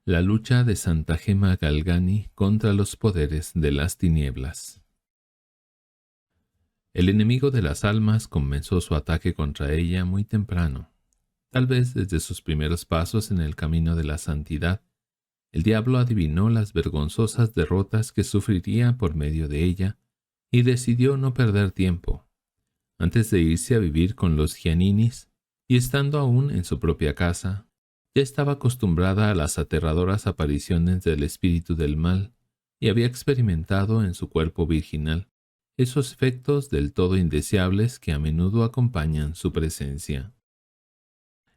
La lucha de Santa Gema Galgani contra los poderes de las tinieblas. El enemigo de las almas comenzó su ataque contra ella muy temprano. Tal vez desde sus primeros pasos en el camino de la santidad, el diablo adivinó las vergonzosas derrotas que sufriría por medio de ella y decidió no perder tiempo. Antes de irse a vivir con los Gianninis, y estando aún en su propia casa, ya estaba acostumbrada a las aterradoras apariciones del espíritu del mal y había experimentado en su cuerpo virginal esos efectos del todo indeseables que a menudo acompañan su presencia.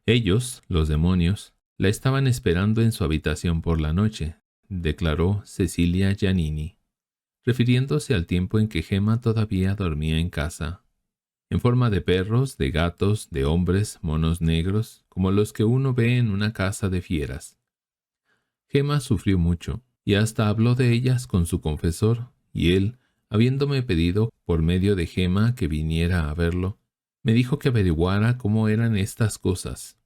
Ellos, los demonios, la estaban esperando en su habitación por la noche, declaró Cecilia Giannini, refiriéndose al tiempo en que Gema todavía dormía en casa, en forma de perros, de gatos, de hombres, monos negros, como los que uno ve en una casa de fieras. Gema sufrió mucho, y hasta habló de ellas con su confesor, y él, habiéndome pedido por medio de Gema que viniera a verlo, me dijo que averiguara cómo eran estas cosas.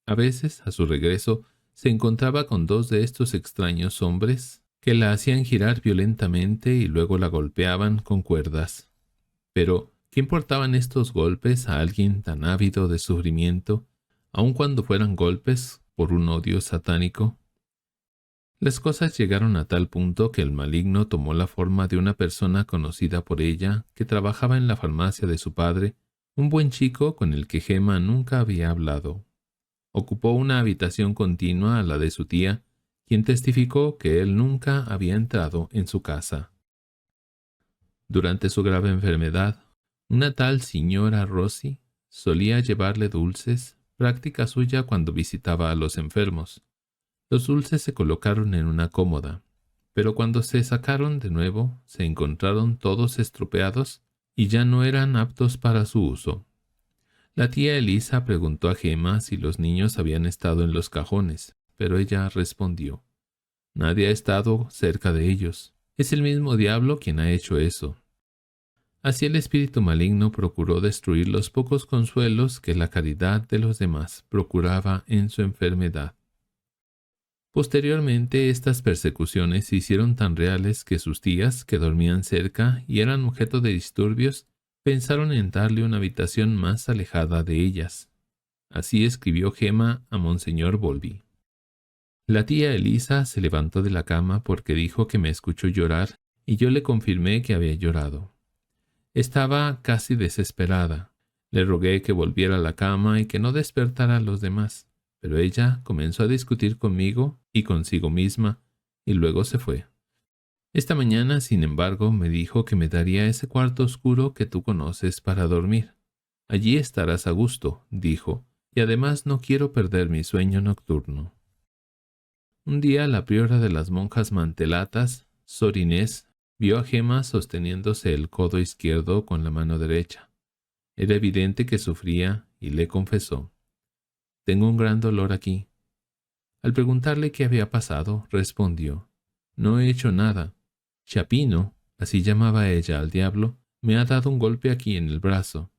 A veces, a su regreso, se encontraba con dos de estos extraños hombres que la hacían girar violentamente y luego la golpeaban con cuerdas. Pero, ¿qué importaban estos golpes a alguien tan ávido de sufrimiento, aun cuando fueran golpes por un odio satánico? Las cosas llegaron a tal punto que el maligno tomó la forma de una persona conocida por ella que trabajaba en la farmacia de su padre, un buen chico con el que Gema nunca había hablado. Ocupó una habitación continua a la de su tía, quien testificó que él nunca había entrado en su casa. Durante su grave enfermedad, una tal señora Rossi solía llevarle dulces, práctica suya cuando visitaba a los enfermos. Los dulces se colocaron en una cómoda, pero cuando se sacaron de nuevo, se encontraron todos estropeados y ya no eran aptos para su uso. La tía Elisa preguntó a Gema si los niños habían estado en los cajones, pero ella respondió: «Nadie ha estado cerca de ellos. Es el mismo diablo quien ha hecho eso». Así el espíritu maligno procuró destruir los pocos consuelos que la caridad de los demás procuraba en su enfermedad. Posteriormente, estas persecuciones se hicieron tan reales que sus tías, que dormían cerca y eran objeto de disturbios, pensaron en darle una habitación más alejada de ellas. Así escribió Gema a Monseñor Volpi. La tía Elisa se levantó de la cama porque dijo que me escuchó llorar y yo le confirmé que había llorado. Estaba casi desesperada. Le rogué que volviera a la cama y que no despertara a los demás, pero ella comenzó a discutir conmigo y consigo misma y luego se fue. Esta mañana, sin embargo, me dijo que me daría ese cuarto oscuro que tú conoces para dormir. Allí estarás a gusto, dijo, y además no quiero perder mi sueño nocturno. Un día la priora de las monjas mantelatas, Sor Inés, vio a Gema sosteniéndose el codo izquierdo con la mano derecha. Era evidente que sufría y le confesó: «Tengo un gran dolor aquí». Al preguntarle qué había pasado, respondió: «No he hecho nada. Chapino», así llamaba ella al diablo, «me ha dado un golpe aquí en el brazo».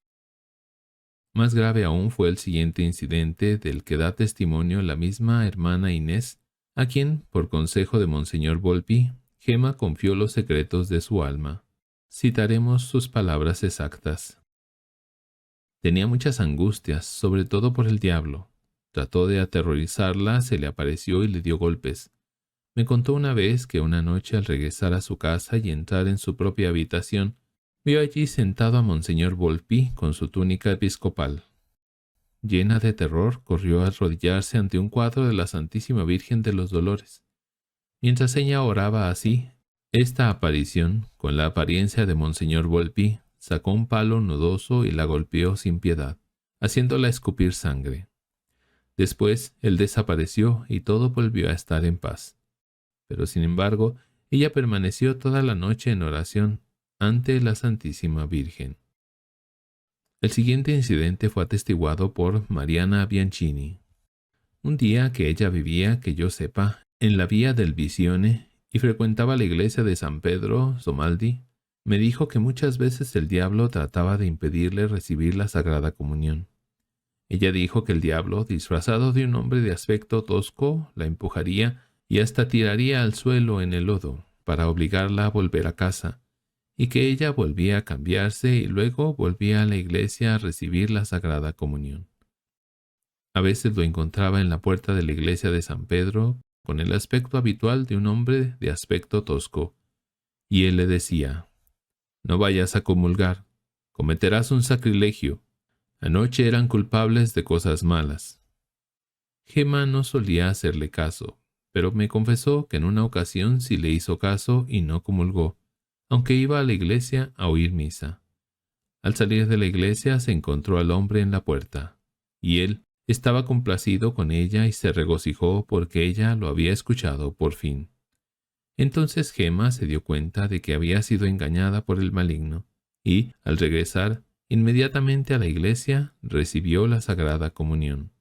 Más grave aún fue el siguiente incidente del que da testimonio la misma hermana Inés, a quien, por consejo de Monseñor Volpi, Gema confió los secretos de su alma. Citaremos sus palabras exactas. Tenía muchas angustias, sobre todo por el diablo. Trató de aterrorizarla, se le apareció y le dio golpes. Me contó una vez que una noche al regresar a su casa y entrar en su propia habitación, vio allí sentado a Monseñor Volpi con su túnica episcopal. Llena de terror, corrió a arrodillarse ante un cuadro de la Santísima Virgen de los Dolores. Mientras ella oraba así, esta aparición, con la apariencia de Monseñor Volpi, sacó un palo nudoso y la golpeó sin piedad, haciéndola escupir sangre. Después, él desapareció y todo volvió a estar en paz. Pero sin embargo, ella permaneció toda la noche en oración ante la Santísima Virgen. El siguiente incidente fue atestiguado por Mariana Bianchini. Un día que ella vivía, que yo sepa, en la vía del Visione y frecuentaba la iglesia de San Pedro Somaldi, me dijo que muchas veces el diablo trataba de impedirle recibir la Sagrada Comunión. Ella dijo que el diablo, disfrazado de un hombre de aspecto tosco, la empujaría y hasta tiraría al suelo en el lodo para obligarla a volver a casa, y que ella volvía a cambiarse y luego volvía a la iglesia a recibir la Sagrada Comunión. A veces lo encontraba en la puerta de la iglesia de San Pedro con el aspecto habitual de un hombre de aspecto tosco, y él le decía: «No vayas a comulgar, cometerás un sacrilegio. Anoche eran culpables de cosas malas». Gemma no solía hacerle caso, pero me confesó que en una ocasión sí le hizo caso y no comulgó, aunque iba a la iglesia a oír misa. Al salir de la iglesia se encontró al hombre en la puerta, y él estaba complacido con ella y se regocijó porque ella lo había escuchado por fin. Entonces Gemma se dio cuenta de que había sido engañada por el maligno, y, al regresar, inmediatamente a la iglesia, recibió la Sagrada Comunión.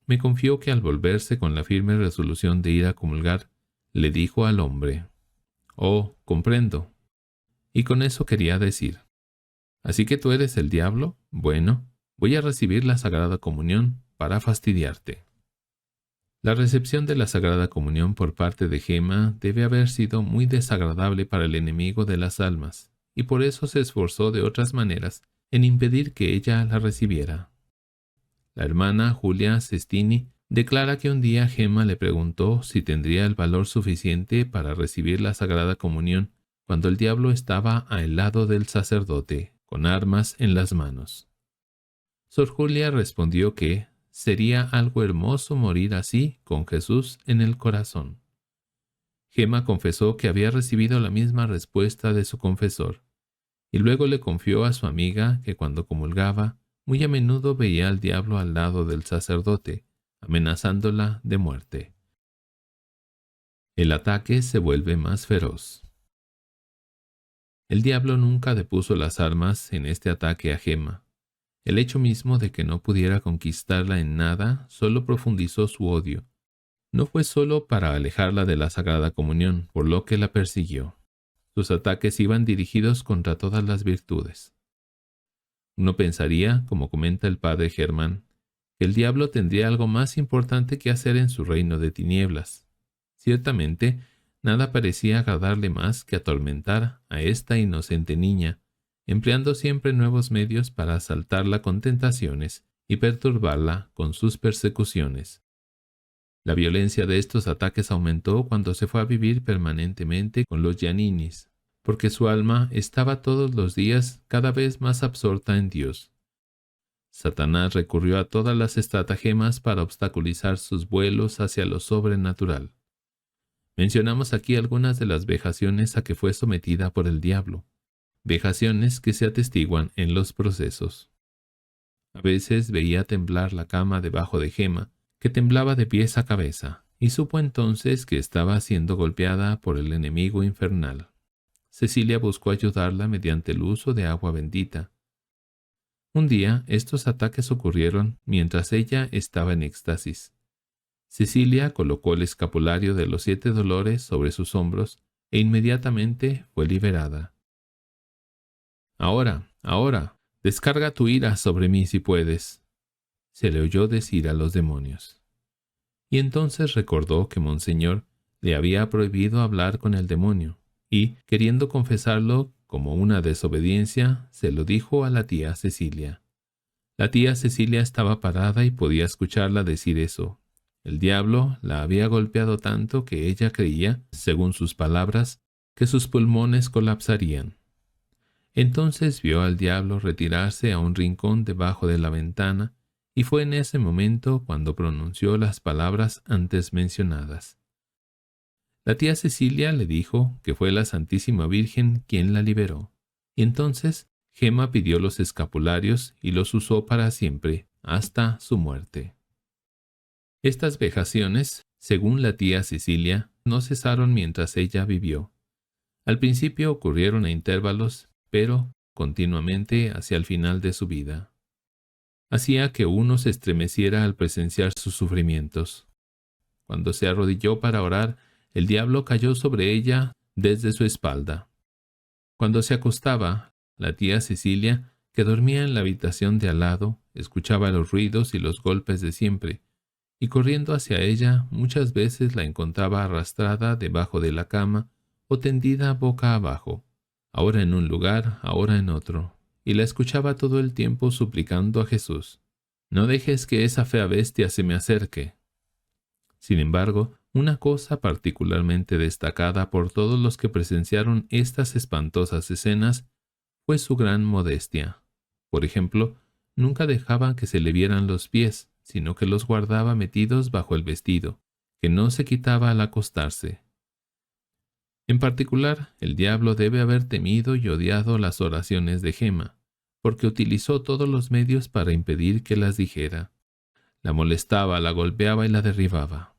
Me confió que al volverse con la firme resolución de ir a comulgar, le dijo al hombre: «Oh, comprendo». Y con eso quería decir: «¿Así que tú eres el diablo? Bueno, voy a recibir la Sagrada Comunión para fastidiarte». La recepción de la Sagrada Comunión por parte de Gemma debe haber sido muy desagradable para el enemigo de las almas, y por eso se esforzó de otras maneras en impedir que ella la recibiera. La hermana Julia Sestini declara que un día Gemma le preguntó si tendría el valor suficiente para recibir la Sagrada Comunión cuando el diablo estaba al lado del sacerdote, con armas en las manos. Sor Julia respondió que sería algo hermoso morir así, con Jesús en el corazón. Gemma confesó que había recibido la misma respuesta de su confesor, y luego le confió a su amiga que cuando comulgaba, muy a menudo veía al diablo al lado del sacerdote, amenazándola de muerte. El ataque se vuelve más feroz. El diablo nunca depuso las armas en este ataque a Gemma. El hecho mismo de que no pudiera conquistarla en nada solo profundizó su odio. No fue solo para alejarla de la Sagrada Comunión, por lo que la persiguió. Sus ataques iban dirigidos contra todas las virtudes. Uno pensaría, como comenta el padre Germán, que el diablo tendría algo más importante que hacer en su reino de tinieblas. Ciertamente, nada parecía agradarle más que atormentar a esta inocente niña, empleando siempre nuevos medios para asaltarla con tentaciones y perturbarla con sus persecuciones. La violencia de estos ataques aumentó cuando se fue a vivir permanentemente con los Gianninis, porque su alma estaba todos los días cada vez más absorta en Dios. Satanás recurrió a todas las estratagemas para obstaculizar sus vuelos hacia lo sobrenatural. Mencionamos aquí algunas de las vejaciones a que fue sometida por el diablo, vejaciones que se atestiguan en los procesos. A veces veía temblar la cama debajo de Gemma, que temblaba de pies a cabeza, y supo entonces que estaba siendo golpeada por el enemigo infernal. Cecilia buscó ayudarla mediante el uso de agua bendita. Un día estos ataques ocurrieron mientras ella estaba en éxtasis. Cecilia colocó el escapulario de los 7 dolores sobre sus hombros e inmediatamente fue liberada. «Ahora, ahora, descarga tu ira sobre mí si puedes», se le oyó decir a los demonios. Y entonces recordó que Monseñor le había prohibido hablar con el demonio, y, queriendo confesarlo como una desobediencia, se lo dijo a la tía Cecilia. La tía Cecilia estaba parada y podía escucharla decir eso. El diablo la había golpeado tanto que ella creía, según sus palabras, que sus pulmones colapsarían. Entonces vio al diablo retirarse a un rincón debajo de la ventana, y fue en ese momento cuando pronunció las palabras antes mencionadas. La tía Cecilia le dijo que fue la Santísima Virgen quien la liberó, y entonces Gemma pidió los escapularios y los usó para siempre, hasta su muerte. Estas vejaciones, según la tía Cecilia, no cesaron mientras ella vivió. Al principio ocurrieron a intervalos, pero continuamente hacia el final de su vida. Hacía que uno se estremeciera al presenciar sus sufrimientos. Cuando se arrodilló para orar, el diablo cayó sobre ella desde su espalda. Cuando se acostaba, la tía Cecilia, que dormía en la habitación de al lado, escuchaba los ruidos y los golpes de siempre, y corriendo hacia ella muchas veces la encontraba arrastrada debajo de la cama o tendida boca abajo, ahora en un lugar, ahora en otro, y la escuchaba todo el tiempo suplicando a Jesús: «No dejes que esa fea bestia se me acerque». Sin embargo, una cosa particularmente destacada por todos los que presenciaron estas espantosas escenas fue su gran modestia. Por ejemplo, nunca dejaba que se le vieran los pies, sino que los guardaba metidos bajo el vestido, que no se quitaba al acostarse. En particular, el diablo debe haber temido y odiado las oraciones de Gemma, porque utilizó todos los medios para impedir que las dijera. La molestaba, la golpeaba y la derribaba.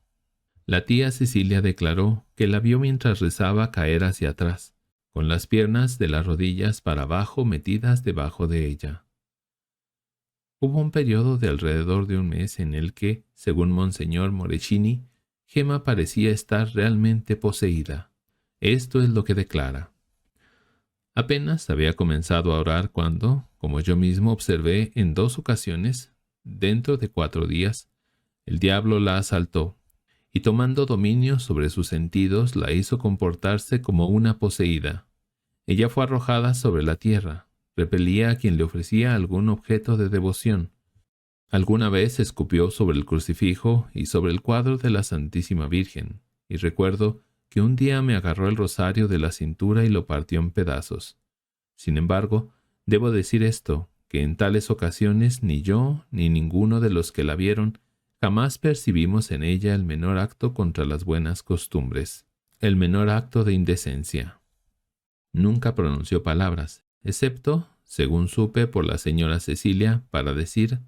La tía Cecilia declaró que la vio mientras rezaba caer hacia atrás, con las piernas de las rodillas para abajo metidas debajo de ella. Hubo un periodo de alrededor de un mes en el que, según Monseñor Morecini, Gemma parecía estar realmente poseída. Esto es lo que declara: «Apenas había comenzado a orar cuando, como yo mismo observé en 2 ocasiones, dentro de 4 días, el diablo la asaltó, y tomando dominio sobre sus sentidos la hizo comportarse como una poseída. Ella fue arrojada sobre la tierra, repelía a quien le ofrecía algún objeto de devoción. Alguna vez escupió sobre el crucifijo y sobre el cuadro de la Santísima Virgen, y recuerdo que un día me agarró el rosario de la cintura y lo partió en pedazos. Sin embargo, debo decir esto, que en tales ocasiones ni yo ni ninguno de los que la vieron jamás percibimos en ella el menor acto contra las buenas costumbres, el menor acto de indecencia. Nunca pronunció palabras, excepto, según supe por la señora Cecilia, para decir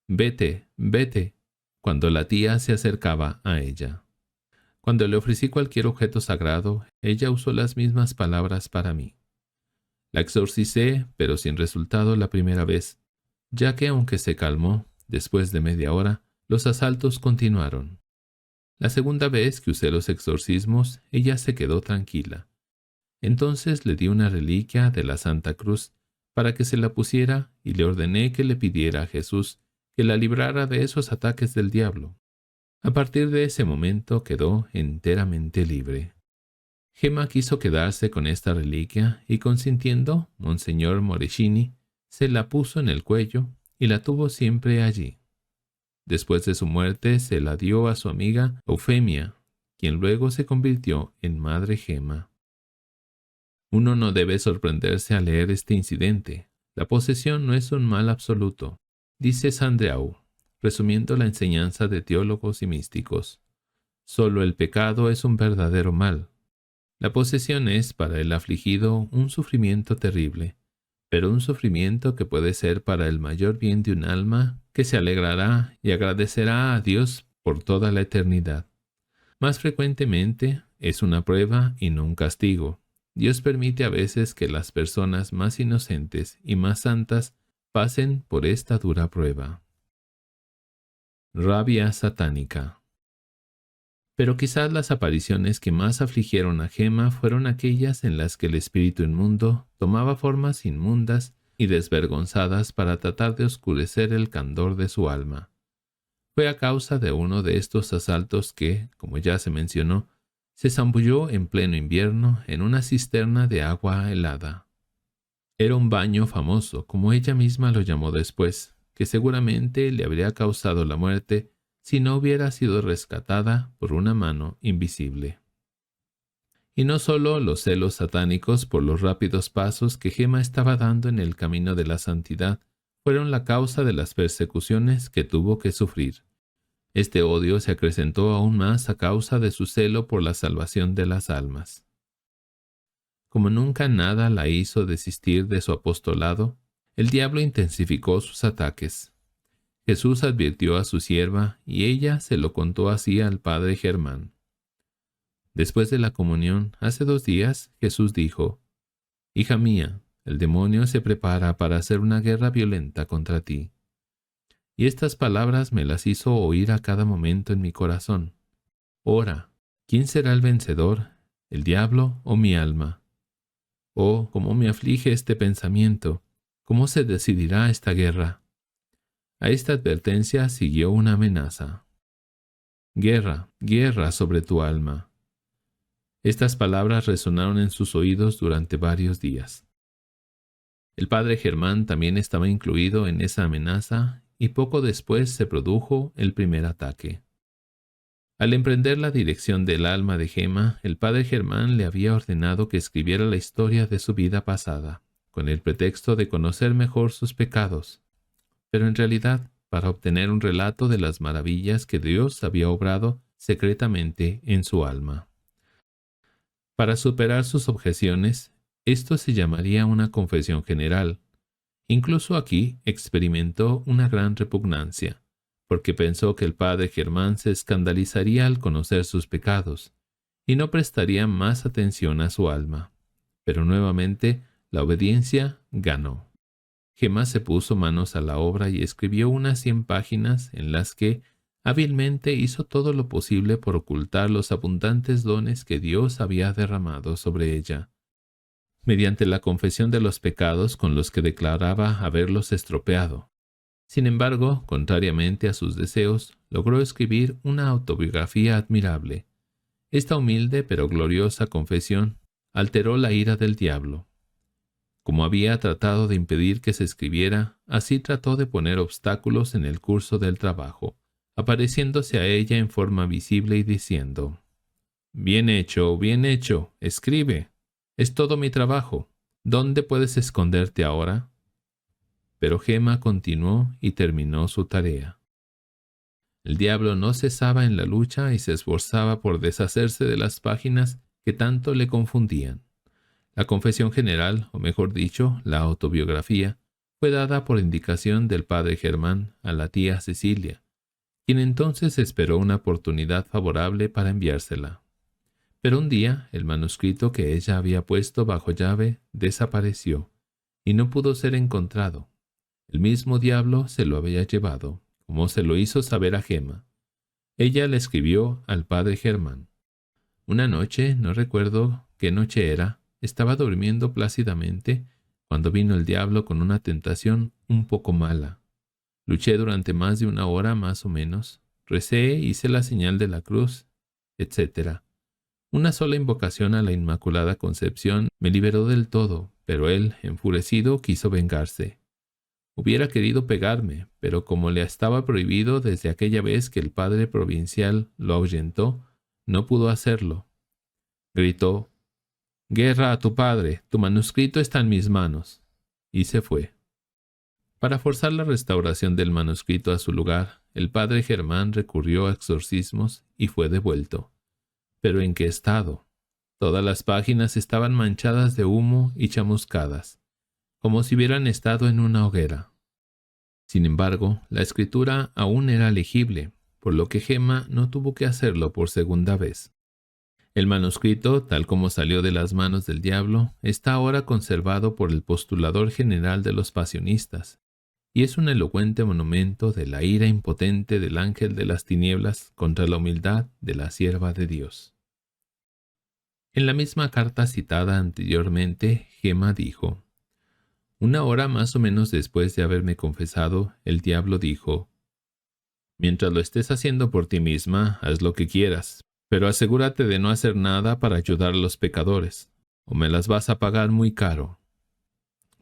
«Vete, vete», cuando la tía se acercaba a ella. Cuando le ofrecí cualquier objeto sagrado, ella usó las mismas palabras para mí. La exorcicé, pero sin resultado la primera vez, ya que aunque se calmó, después de media hora, los asaltos continuaron. La segunda vez que usé los exorcismos, ella se quedó tranquila. Entonces le di una reliquia de la Santa Cruz para que se la pusiera y le ordené que le pidiera a Jesús que la librara de esos ataques del diablo. A partir de ese momento quedó enteramente libre. Gemma quiso quedarse con esta reliquia y, consintiendo, Monseñor Morecini se la puso en el cuello y la tuvo siempre allí. Después de su muerte se la dio a su amiga Eufemia, quien luego se convirtió en Madre Gemma. Uno no debe sorprenderse al leer este incidente. La posesión no es un mal absoluto, dice Sandreau, resumiendo la enseñanza de teólogos y místicos. Solo el pecado es un verdadero mal. La posesión es para el afligido un sufrimiento terrible, pero un sufrimiento que puede ser para el mayor bien de un alma que se alegrará y agradecerá a Dios por toda la eternidad. Más frecuentemente es una prueba y no un castigo. Dios permite a veces que las personas más inocentes y más santas pasen por esta dura prueba. Rabia satánica. Pero quizás las apariciones que más afligieron a Gemma fueron aquellas en las que el espíritu inmundo tomaba formas inmundas y desvergonzadas para tratar de oscurecer el candor de su alma. Fue a causa de uno de estos asaltos que, como ya se mencionó, se zambulló en pleno invierno en una cisterna de agua helada. Era un baño famoso, como ella misma lo llamó después, que seguramente le habría causado la muerte si no hubiera sido rescatada por una mano invisible. Y no solo los celos satánicos por los rápidos pasos que Gemma estaba dando en el camino de la santidad fueron la causa de las persecuciones que tuvo que sufrir. Este odio se acrecentó aún más a causa de su celo por la salvación de las almas. Como nunca nada la hizo desistir de su apostolado, el diablo intensificó sus ataques. Jesús advirtió a su sierva y ella se lo contó así al padre Germán. Después de la comunión, hace 2 días, Jesús dijo: «Hija mía, el demonio se prepara para hacer una guerra violenta contra ti». Y estas palabras me las hizo oír a cada momento en mi corazón. Ora, ¿quién será el vencedor, el diablo o mi alma? Oh, cómo me aflige este pensamiento, cómo se decidirá esta guerra. A esta advertencia siguió una amenaza. Guerra, guerra sobre tu alma. Estas palabras resonaron en sus oídos durante varios días. El padre Germán también estaba incluido en esa amenaza y poco después se produjo el primer ataque. Al emprender la dirección del alma de Gemma, el padre Germán le había ordenado que escribiera la historia de su vida pasada, con el pretexto de conocer mejor sus pecados, pero en realidad para obtener un relato de las maravillas que Dios había obrado secretamente en su alma. Para superar sus objeciones, esto se llamaría una confesión general. Incluso aquí experimentó una gran repugnancia, porque pensó que el padre Germán se escandalizaría al conocer sus pecados, y no prestaría más atención a su alma. Pero nuevamente la obediencia ganó. Gemma se puso manos a la obra y escribió unas 100 páginas en las que hábilmente hizo todo lo posible por ocultar los abundantes dones que Dios había derramado sobre ella. Mediante la confesión de los pecados con los que declaraba haberlos estropeado. Sin embargo, contrariamente a sus deseos, logró escribir una autobiografía admirable. Esta humilde pero gloriosa confesión alteró la ira del diablo. Como había tratado de impedir que se escribiera, así trató de poner obstáculos en el curso del trabajo, apareciéndose a ella en forma visible y diciendo: bien hecho, escribe. Es todo mi trabajo. ¿Dónde puedes esconderte ahora? Pero Gemma continuó y terminó su tarea. El diablo no cesaba en la lucha y se esforzaba por deshacerse de las páginas que tanto le confundían. La confesión general, o mejor dicho, la autobiografía, fue dada por indicación del padre Germán a la tía Cecilia, quien entonces esperó una oportunidad favorable para enviársela. Pero un día el manuscrito que ella había puesto bajo llave desapareció y no pudo ser encontrado. El mismo diablo se lo había llevado, como se lo hizo saber a Gemma. Ella le escribió al padre Germán. Una noche, no recuerdo qué noche era, estaba durmiendo plácidamente cuando vino el diablo con una tentación un poco mala. Luché durante más de 1 hora más o menos, recé, hice la señal de la cruz, etc. Una sola invocación a la Inmaculada Concepción me liberó del todo, pero él, enfurecido, quiso vengarse. Hubiera querido pegarme, pero como le estaba prohibido desde aquella vez que el padre provincial lo ahuyentó, no pudo hacerlo. Gritó: «Guerra a tu padre, tu manuscrito está en mis manos», y se fue. Para forzar la restauración del manuscrito a su lugar, el padre Germán recurrió a exorcismos y fue devuelto. ¿Pero en qué estado? Todas las páginas estaban manchadas de humo y chamuscadas, como si hubieran estado en una hoguera. Sin embargo, la escritura aún era legible, por lo que Gemma no tuvo que hacerlo por segunda vez. El manuscrito, tal como salió de las manos del diablo, está ahora conservado por el postulador general de los pasionistas, y es un elocuente monumento de la ira impotente del ángel de las tinieblas contra la humildad de la sierva de Dios. En la misma carta citada anteriormente, Gemma dijo: «1 hora más o menos después de haberme confesado, el diablo dijo: mientras lo estés haciendo por ti misma, haz lo que quieras, pero asegúrate de no hacer nada para ayudar a los pecadores, o me las vas a pagar muy caro.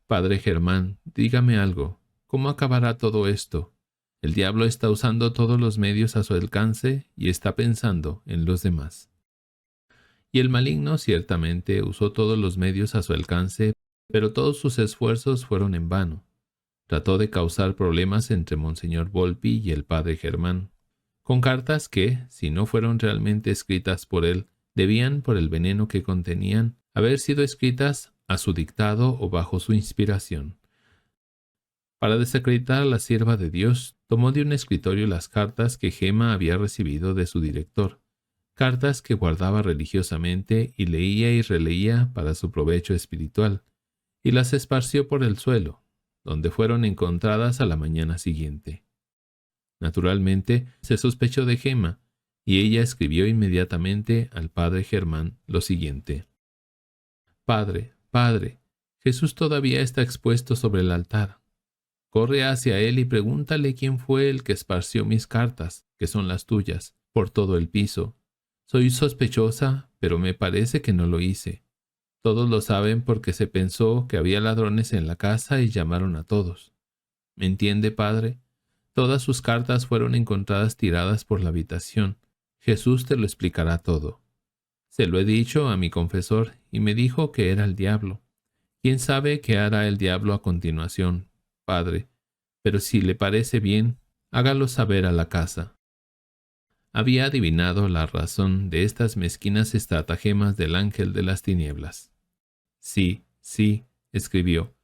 Padre Germán, dígame algo. ¿Cómo acabará todo esto? El diablo está usando todos los medios a su alcance y está pensando en los demás». Y el maligno ciertamente usó todos los medios a su alcance, pero todos sus esfuerzos fueron en vano. Trató de causar problemas entre Monseñor Volpi y el padre Germán, con cartas que, si no fueron realmente escritas por él, debían, por el veneno que contenían, haber sido escritas a su dictado o bajo su inspiración. Para desacreditar a la sierva de Dios, tomó de un escritorio las cartas que Gemma había recibido de su director, cartas que guardaba religiosamente y leía y releía para su provecho espiritual, y las esparció por el suelo, donde fueron encontradas a la mañana siguiente. Naturalmente, se sospechó de Gemma, y ella escribió inmediatamente al padre Germán lo siguiente: «Padre, padre, Jesús todavía está expuesto sobre el altar. Corre hacia él y pregúntale quién fue el que esparció mis cartas, que son las tuyas, por todo el piso. Soy sospechosa, pero me parece que no lo hice. Todos lo saben porque se pensó que había ladrones en la casa y llamaron a todos. ¿Me entiende, padre? Todas sus cartas fueron encontradas tiradas por la habitación. Jesús te lo explicará todo. Se lo he dicho a mi confesor y me dijo que era el diablo. ¿Quién sabe qué hará el diablo a continuación, padre? Pero si le parece bien, hágalo saber a la casa. Había adivinado la razón de estas mezquinas estratagemas del ángel de las tinieblas. Sí, sí, escribió.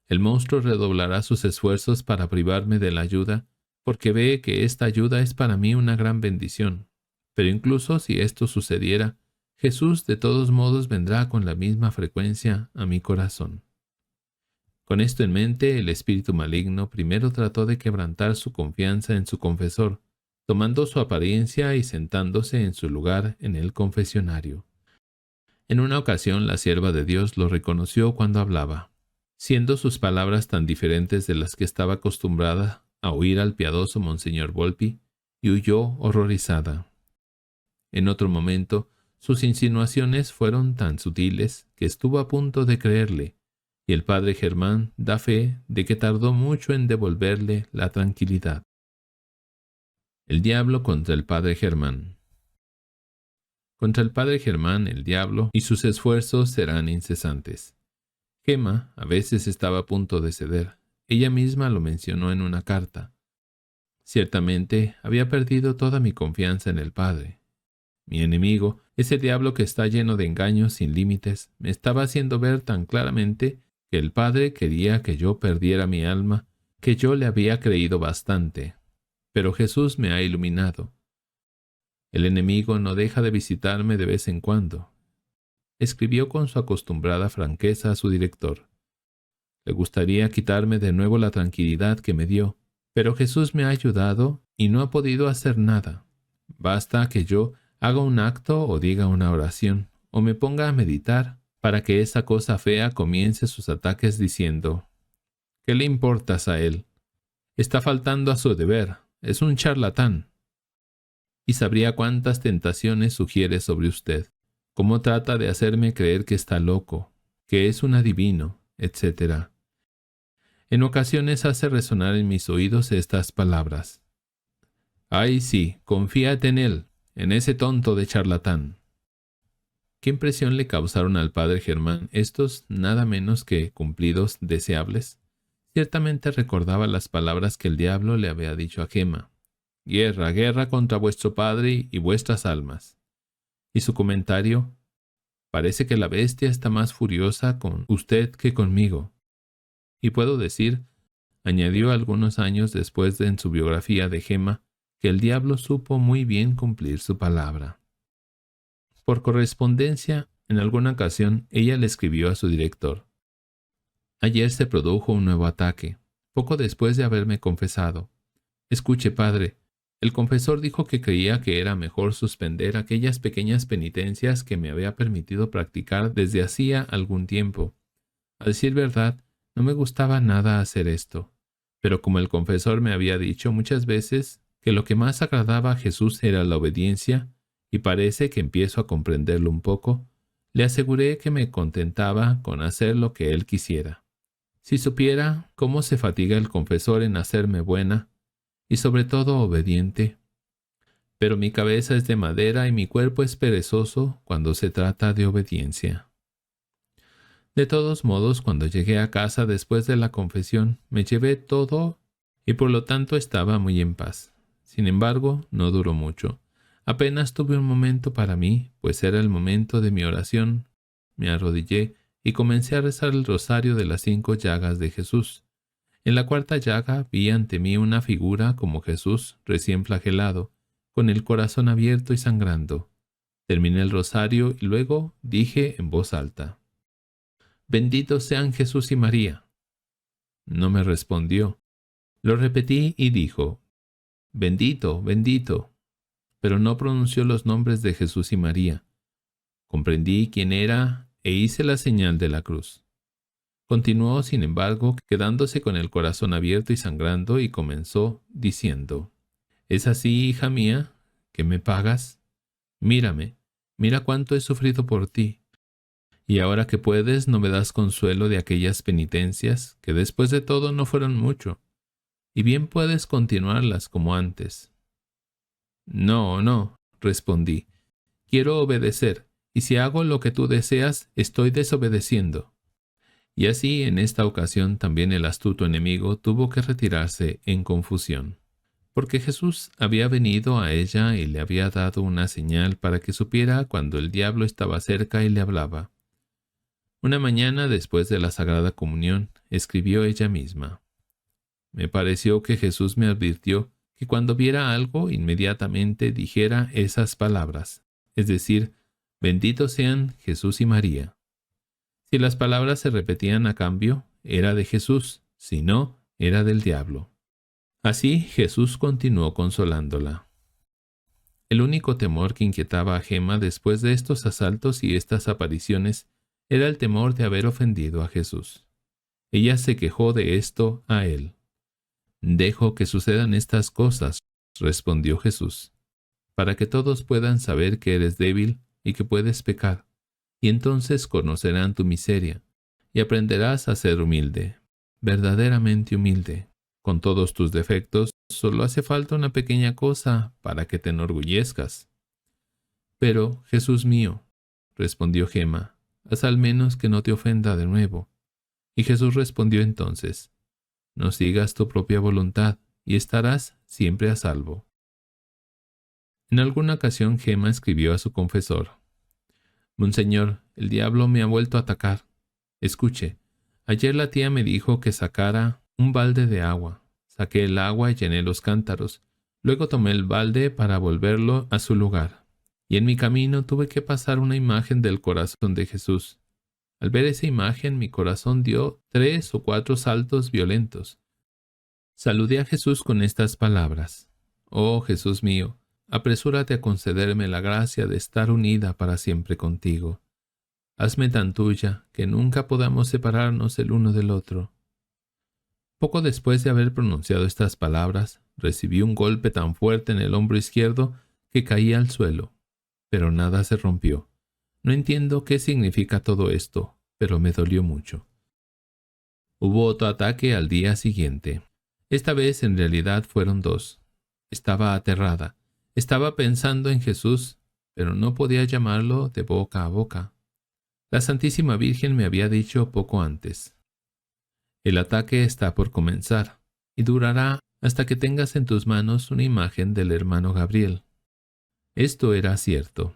El monstruo redoblará sus esfuerzos para privarme de la ayuda, porque ve que esta ayuda es para mí una gran bendición. Pero incluso si esto sucediera, Jesús de todos modos vendrá con la misma frecuencia a mi corazón. Con esto en mente, el espíritu maligno primero trató de quebrantar su confianza en su confesor, tomando su apariencia y sentándose en su lugar en el confesionario. En una ocasión la sierva de Dios lo reconoció cuando hablaba, siendo sus palabras tan diferentes de las que estaba acostumbrada a oír al piadoso Monseñor Volpi, y huyó horrorizada. En otro momento, sus insinuaciones fueron tan sutiles que estuvo a punto de creerle, y el padre Germán da fe de que tardó mucho en devolverle la tranquilidad. El diablo contra el padre Germán. Contra el padre Germán, el diablo y sus esfuerzos serán incesantes. Gemma a veces estaba a punto de ceder. Ella misma lo mencionó en una carta. Ciertamente había perdido toda mi confianza en el padre. Mi enemigo, ese diablo que está lleno de engaños sin límites, me estaba haciendo ver tan claramente que el padre quería que yo perdiera mi alma, que yo le había creído bastante. Pero Jesús me ha iluminado. El enemigo no deja de visitarme de vez en cuando. Escribió con su acostumbrada franqueza a su director. Le gustaría quitarme de nuevo la tranquilidad que me dio, pero Jesús me ha ayudado y no ha podido hacer nada. Basta que yo haga un acto o diga una oración, o me ponga a meditar, para que esa cosa fea comience sus ataques diciendo: ¿qué le importas a él? Está faltando a su deber, es un charlatán. Y sabría cuántas tentaciones sugiere sobre usted, cómo trata de hacerme creer que está loco, que es un adivino, etc. En ocasiones hace resonar en mis oídos estas palabras: «Ay, sí, confíate en él, en ese tonto de charlatán». ¿Qué impresión le causaron al padre Germán estos nada menos que cumplidos deseables? Ciertamente recordaba las palabras que el diablo le había dicho a Gemma: «Guerra, guerra contra vuestro padre y vuestras almas». Y su comentario: «Parece que la bestia está más furiosa con usted que conmigo». Y puedo decir, añadió algunos años después en su biografía de Gemma, que el diablo supo muy bien cumplir su palabra. Por correspondencia, en alguna ocasión, ella le escribió a su director: «Ayer se produjo un nuevo ataque, poco después de haberme confesado. Escuche, padre, el confesor dijo que creía que era mejor suspender aquellas pequeñas penitencias que me había permitido practicar desde hacía algún tiempo. A decir verdad, no me gustaba nada hacer esto, pero como el confesor me había dicho muchas veces que lo que más agradaba a Jesús era la obediencia, y parece que empiezo a comprenderlo un poco, le aseguré que me contentaba con hacer lo que él quisiera. Si supiera cómo se fatiga el confesor en hacerme buena, y sobre todo obediente. Pero mi cabeza es de madera y mi cuerpo es perezoso cuando se trata de obediencia». De todos modos, cuando llegué a casa después de la confesión, me llevé todo y por lo tanto estaba muy en paz. Sin embargo, no duró mucho. Apenas tuve un momento para mí, pues era el momento de mi oración. Me arrodillé y comencé a rezar el rosario de las 5 llagas de Jesús. En la 4ª llaga vi ante mí una figura como Jesús recién flagelado, con el corazón abierto y sangrando. Terminé el rosario y luego dije en voz alta: «Benditos sean Jesús y María». No me respondió. Lo repetí y dijo: «Bendito, bendito», pero no pronunció los nombres de Jesús y María. Comprendí quién era e hice la señal de la cruz. Continuó, sin embargo, quedándose con el corazón abierto y sangrando, y comenzó diciendo: «¿Es así, hija mía? ¿Que me pagas? Mírame, mira cuánto he sufrido por ti. Y ahora que puedes, no me das consuelo de aquellas penitencias, que después de todo no fueron mucho, y bien puedes continuarlas como antes. No, no, respondí. Quiero obedecer, y si hago lo que tú deseas, estoy desobedeciendo. Y así, en esta ocasión, también el astuto enemigo tuvo que retirarse en confusión, porque Jesús había venido a ella y le había dado una señal para que supiera cuando el diablo estaba cerca y le hablaba. Una mañana, después de la Sagrada Comunión, escribió ella misma: Me pareció que Jesús me advirtió que cuando viera algo, inmediatamente dijera esas palabras, es decir, benditos sean Jesús y María. Si las palabras se repetían a cambio, era de Jesús, si no, era del diablo. Así Jesús continuó consolándola. El único temor que inquietaba a Gemma después de estos asaltos y estas apariciones era el temor de haber ofendido a Jesús. Ella se quejó de esto a él. «Dejo que sucedan estas cosas», respondió Jesús, «para que todos puedan saber que eres débil y que puedes pecar, y entonces conocerán tu miseria, y aprenderás a ser humilde, verdaderamente humilde. Con todos tus defectos, solo hace falta una pequeña cosa para que te enorgullezcas». «Pero, Jesús mío», respondió Gemma, «haz al menos que no te ofenda de nuevo». Y Jesús respondió entonces: «No sigas tu propia voluntad, y estarás siempre a salvo». En alguna ocasión Gemma escribió a su confesor: «Monseñor, el diablo me ha vuelto a atacar. Escuche, ayer la tía me dijo que sacara un balde de agua. Saqué el agua y llené los cántaros. Luego tomé el balde para volverlo a su lugar. Y en mi camino tuve que pasar una imagen del corazón de Jesús. Al ver esa imagen, mi corazón dio 3 o 4 saltos violentos. Saludé a Jesús con estas palabras: «Oh Jesús mío, apresúrate a concederme la gracia de estar unida para siempre contigo. Hazme tan tuya que nunca podamos separarnos el uno del otro». Poco después de haber pronunciado estas palabras, recibí un golpe tan fuerte en el hombro izquierdo que caí al suelo, pero nada se rompió. No entiendo qué significa todo esto, pero me dolió mucho. Hubo otro ataque al día siguiente. Esta vez en realidad fueron 2. Estaba aterrada. Estaba pensando en Jesús, pero no podía llamarlo de boca a boca. La Santísima Virgen me había dicho poco antes: «El ataque está por comenzar, y durará hasta que tengas en tus manos una imagen del hermano Gabriel». Esto era cierto.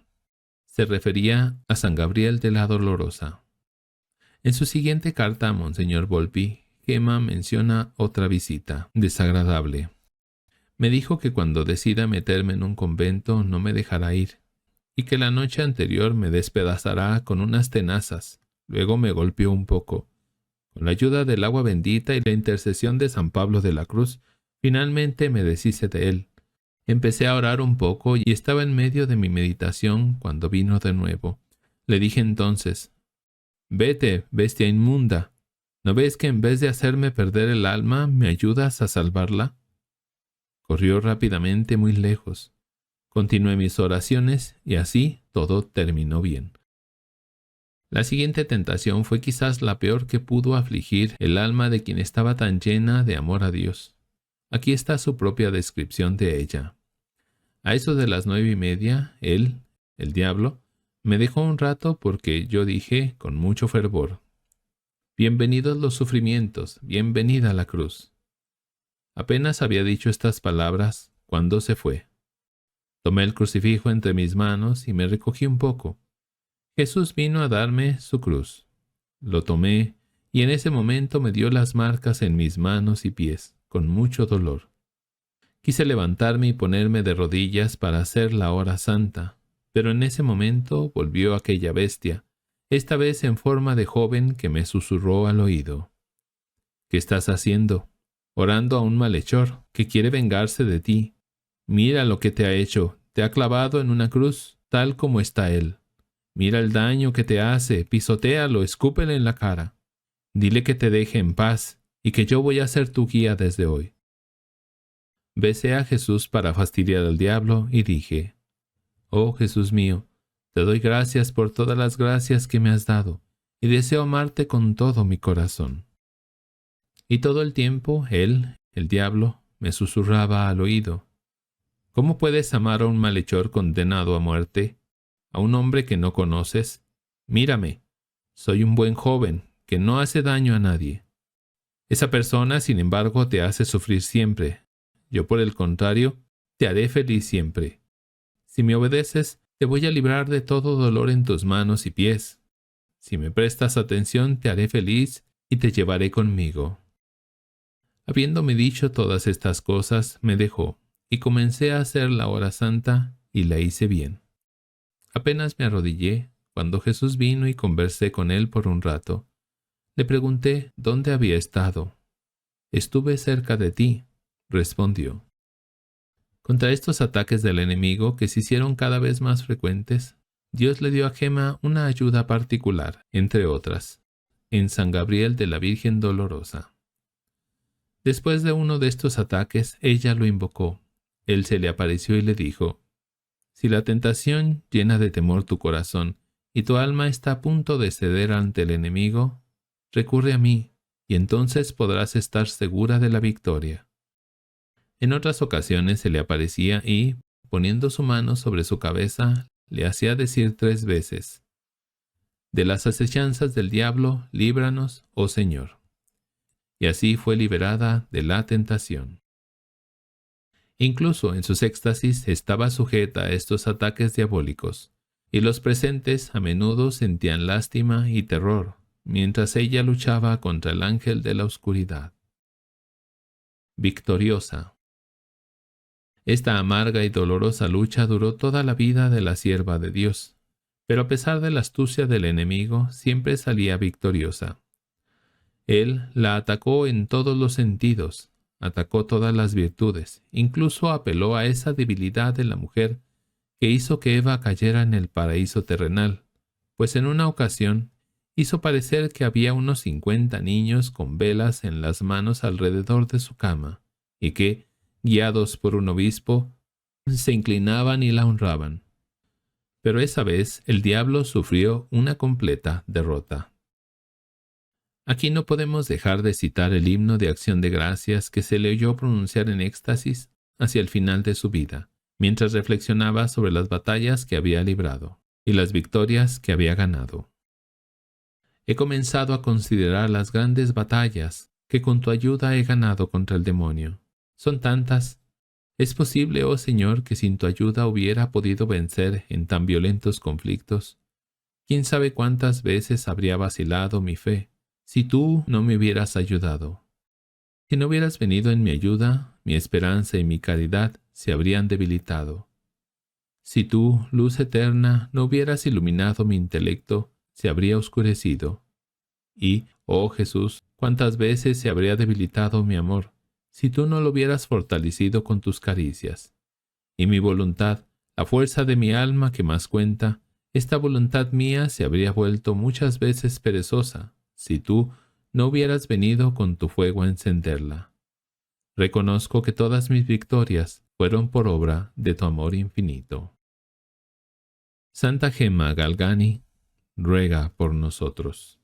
Se refería a San Gabriel de la Dolorosa. En su siguiente carta a Monseñor Volpi, Gemma menciona otra visita desagradable. Me dijo que cuando decida meterme en un convento no me dejará ir, y que la noche anterior me despedazará con unas tenazas. Luego me golpeó un poco. Con la ayuda del agua bendita y la intercesión de San Pablo de la Cruz, finalmente me deshice de él. Empecé a orar un poco y estaba en medio de mi meditación cuando vino de nuevo. Le dije entonces: «Vete, bestia inmunda. ¿No ves que en vez de hacerme perder el alma, me ayudas a salvarla?». Corrió rápidamente muy lejos. Continué mis oraciones y así todo terminó bien. La siguiente tentación fue quizás la peor que pudo afligir el alma de quien estaba tan llena de amor a Dios. Aquí está su propia descripción de ella. A eso de las 9:30, él, el diablo, me dejó un rato porque yo dije con mucho fervor: «Bienvenidos los sufrimientos, bienvenida la cruz». Apenas había dicho estas palabras cuando se fue. Tomé el crucifijo entre mis manos y me recogí un poco. Jesús vino a darme su cruz. Lo tomé y en ese momento me dio las marcas en mis manos y pies, con mucho dolor. Quise levantarme y ponerme de rodillas para hacer la hora santa, pero en ese momento volvió aquella bestia, esta vez en forma de joven, que me susurró al oído: «¿Qué estás haciendo? Orando a un malhechor que quiere vengarse de ti. Mira lo que te ha hecho, te ha clavado en una cruz, tal como está él. Mira el daño que te hace, pisotéalo, escúpele en la cara. Dile que te deje en paz y que yo voy a ser tu guía desde hoy». Besé a Jesús para fastidiar al diablo y dije: «Oh Jesús mío, te doy gracias por todas las gracias que me has dado, y deseo amarte con todo mi corazón». Y todo el tiempo él, el diablo, me susurraba al oído: «¿Cómo puedes amar a un malhechor condenado a muerte? ¿A un hombre que no conoces? Mírame, soy un buen joven que no hace daño a nadie. Esa persona, sin embargo, te hace sufrir siempre. Yo, por el contrario, te haré feliz siempre. Si me obedeces, te voy a librar de todo dolor en tus manos y pies. Si me prestas atención, te haré feliz y te llevaré conmigo». Habiéndome dicho todas estas cosas, me dejó, y comencé a hacer la hora santa, y la hice bien. Apenas me arrodillé, cuando Jesús vino y conversé con él por un rato. Le pregunté dónde había estado. «Estuve cerca de ti», respondió. Contra estos ataques del enemigo, que se hicieron cada vez más frecuentes, Dios le dio a Gema una ayuda particular, entre otras, en San Gabriel de la Virgen Dolorosa. Después de uno de estos ataques, ella lo invocó. Él se le apareció y le dijo: «Si la tentación llena de temor tu corazón y tu alma está a punto de ceder ante el enemigo, recurre a mí, y entonces podrás estar segura de la victoria». En otras ocasiones se le aparecía y, poniendo su mano sobre su cabeza, le hacía decir 3 veces: «De las acechanzas del diablo, líbranos, oh Señor». Y así fue liberada de la tentación. Incluso en sus éxtasis estaba sujeta a estos ataques diabólicos, y los presentes a menudo sentían lástima y terror, mientras ella luchaba contra el ángel de la oscuridad. Victoriosa. Esta amarga y dolorosa lucha duró toda la vida de la sierva de Dios, pero a pesar de la astucia del enemigo, siempre salía victoriosa. Él la atacó en todos los sentidos, atacó todas las virtudes, incluso apeló a esa debilidad de la mujer que hizo que Eva cayera en el paraíso terrenal, pues en una ocasión hizo parecer que había unos 50 niños con velas en las manos alrededor de su cama, y que, guiados por un obispo, se inclinaban y la honraban. Pero esa vez el diablo sufrió una completa derrota. Aquí no podemos dejar de citar el himno de acción de gracias que se le oyó pronunciar en éxtasis hacia el final de su vida, mientras reflexionaba sobre las batallas que había librado y las victorias que había ganado. He comenzado a considerar las grandes batallas que con tu ayuda he ganado contra el demonio. Son tantas. ¿Es posible, oh Señor, que sin tu ayuda hubiera podido vencer en tan violentos conflictos? ¿Quién sabe cuántas veces habría vacilado mi fe si tú no me hubieras ayudado? Si no hubieras venido en mi ayuda, mi esperanza y mi caridad se habrían debilitado. Si tú, luz eterna, no hubieras iluminado mi intelecto, se habría oscurecido. Y, oh Jesús, cuántas veces se habría debilitado mi amor, si tú no lo hubieras fortalecido con tus caricias. Y mi voluntad, la fuerza de mi alma que más cuenta, esta voluntad mía se habría vuelto muchas veces perezosa, si tú no hubieras venido con tu fuego a encenderla. Reconozco que todas mis victorias fueron por obra de tu amor infinito. Santa Gemma Galgani ruega por nosotros.